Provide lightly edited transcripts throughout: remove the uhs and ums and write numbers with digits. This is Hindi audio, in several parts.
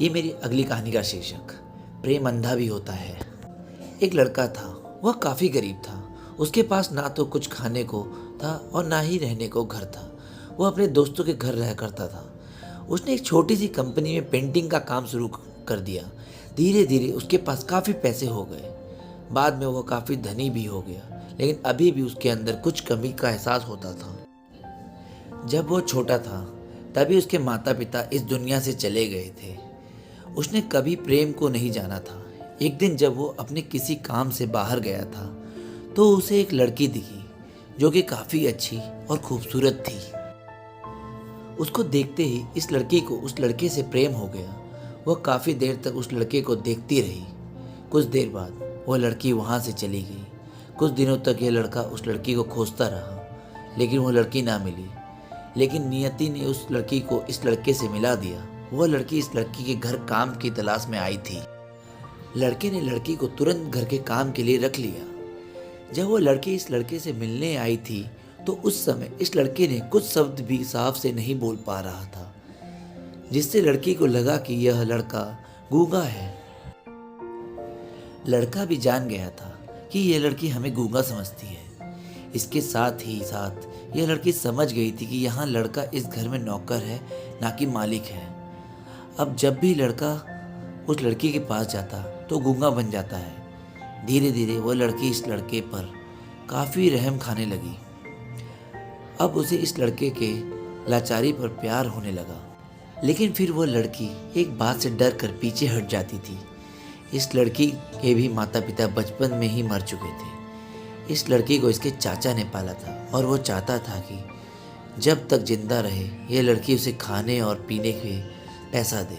ये मेरी अगली कहानी का शीर्षक प्रेम अंधा भी होता है। एक लड़का था, वह काफ़ी गरीब था। उसके पास ना तो कुछ खाने को था और ना ही रहने को घर था। वह अपने दोस्तों के घर रहा करता था। उसने एक छोटी सी कंपनी में पेंटिंग का काम शुरू कर दिया। धीरे धीरे उसके पास काफ़ी पैसे हो गए। बाद में वह काफ़ी धनी भी हो गया, लेकिन अभी भी उसके अंदर कुछ कमी का एहसास होता था। जब वो छोटा था तभी उसके माता पिता इस दुनिया से चले गए थे। उसने कभी प्रेम को नहीं जाना था। एक दिन जब वो अपने किसी काम से बाहर गया था तो उसे एक लड़की दिखी जो कि काफ़ी अच्छी और खूबसूरत थी। उसको देखते ही इस लड़की को उस लड़के से प्रेम हो गया। वह काफ़ी देर तक उस लड़के को देखती रही। कुछ देर बाद वह लड़की वहाँ से चली गई। कुछ दिनों तक यह लड़का उस लड़की को खोजता रहा, लेकिन वह लड़की ना मिली। लेकिन नियति ने उस लड़की को इस लड़के से मिला दिया। वह लड़की इस लड़की के घर काम की तलाश में आई थी। लड़के ने लड़की को तुरंत घर के काम के लिए रख लिया। जब वो लड़की इस लड़के से मिलने आई थी तो उस समय इस लड़के ने कुछ शब्द भी साफ से नहीं बोल पा रहा था, जिससे लड़की को लगा कि यह लड़का गूंगा है। लड़का भी जान गया था कि यह लड़की हमें गूंगा समझती है। इसके साथ ही साथ यह लड़की समझ गई थी कि यहाँ लड़का इस घर में नौकर है, ना कि मालिक है। अब जब भी लड़का उस लड़की के पास जाता तो गूंगा बन जाता है। धीरे धीरे वह लड़की इस लड़के पर काफ़ी रहम खाने लगी। अब उसे इस लड़के के लाचारी पर प्यार होने लगा। लेकिन फिर वह लड़की एक बात से डर कर पीछे हट जाती थी। इस लड़की के भी माता पिता बचपन में ही मर चुके थे। इस लड़की को इसके चाचा ने पाला था और वो चाहता था कि जब तक जिंदा रहे यह लड़की उसे खाने और पीने के पैसा दे।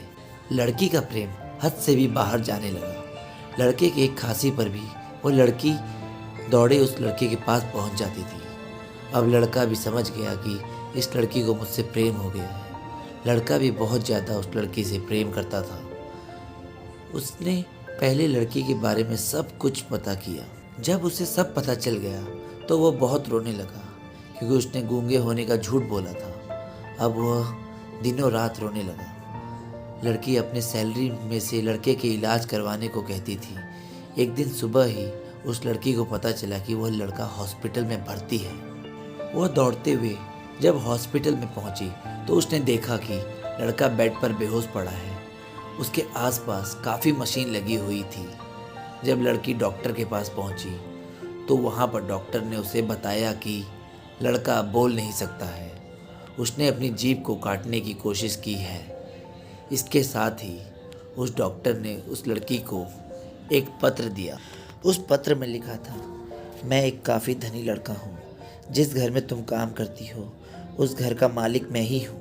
लड़की का प्रेम हद से भी बाहर जाने लगा। लड़के की एक खांसी पर भी वो लड़की दौड़े उस लड़के के पास पहुंच जाती थी। अब लड़का भी समझ गया कि इस लड़की को मुझसे प्रेम हो गया है। लड़का भी बहुत ज़्यादा उस लड़की से प्रेम करता था। उसने पहले लड़की के बारे में सब कुछ पता किया। जब उसे सब पता चल गया तो वो बहुत रोने लगा, क्योंकि उसने गूंगे होने का झूठ बोला था। अब वह दिनों रात रोने लगा। लड़की अपने सैलरी में से लड़के के इलाज करवाने को कहती थी। एक दिन सुबह ही उस लड़की को पता चला कि वह लड़का हॉस्पिटल में भर्ती है। वह दौड़ते हुए जब हॉस्पिटल में पहुंची तो उसने देखा कि लड़का बेड पर बेहोश पड़ा है। उसके आसपास काफ़ी मशीन लगी हुई थी। जब लड़की डॉक्टर के पास पहुंची तो वहां पर डॉक्टर ने उसे बताया कि लड़का बोल नहीं सकता है। उसने अपनी जीभ को काटने की कोशिश की है। इसके साथ ही उस डॉक्टर ने उस लड़की को एक पत्र दिया। उस पत्र में लिखा था, मैं एक काफ़ी धनी लड़का हूँ। जिस घर में तुम काम करती हो उस घर का मालिक मैं ही हूँ।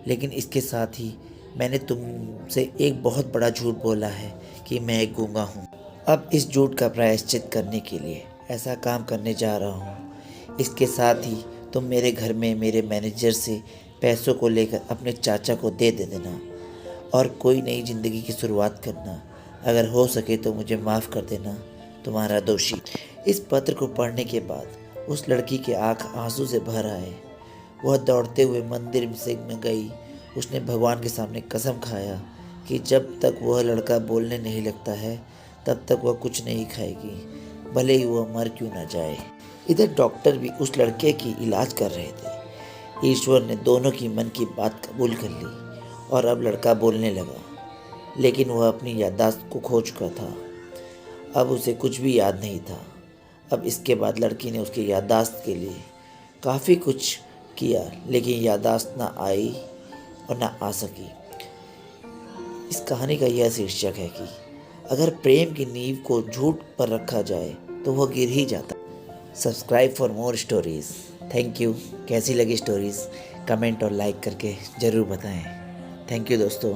लेकिन इसके साथ ही मैंने तुमसे एक बहुत बड़ा झूठ बोला है कि मैं एक गूंगा हूँ। अब इस झूठ का प्रायश्चित करने के लिए ऐसा काम करने जा रहा हूँ। इसके साथ ही तुम मेरे घर में मेरे मैनेजर से पैसों को लेकर अपने चाचा को दे देना और कोई नई ज़िंदगी की शुरुआत करना। अगर हो सके तो मुझे माफ़ कर देना, तुम्हारा दोषी। इस पत्र को पढ़ने के बाद उस लड़की के आँख आंसू से भर आए। वह दौड़ते हुए मंदिर में गई। उसने भगवान के सामने कसम खाया कि जब तक वह लड़का बोलने नहीं लगता है तब तक वह कुछ नहीं खाएगी, भले ही वह मर क्यों ना जाए। इधर डॉक्टर भी उस लड़के की इलाज कर रहे थे। ईश्वर ने दोनों की मन की बात कबूल कर ली और अब लड़का बोलने लगा, लेकिन वह अपनी याददाश्त को खो चुका था। अब उसे कुछ भी याद नहीं था। अब इसके बाद लड़की ने उसकी याददाश्त के लिए काफ़ी कुछ किया, लेकिन याददाश्त ना आई और ना आ सकी। इस कहानी का यह शीर्षक है कि अगर प्रेम की नींव को झूठ पर रखा जाए तो वह गिर ही जाता। Subscribe for more stories. Thank you. कैसी लगी स्टोरीज़ कमेंट और लाइक करके ज़रूर बताएं। थैंक यू दोस्तों।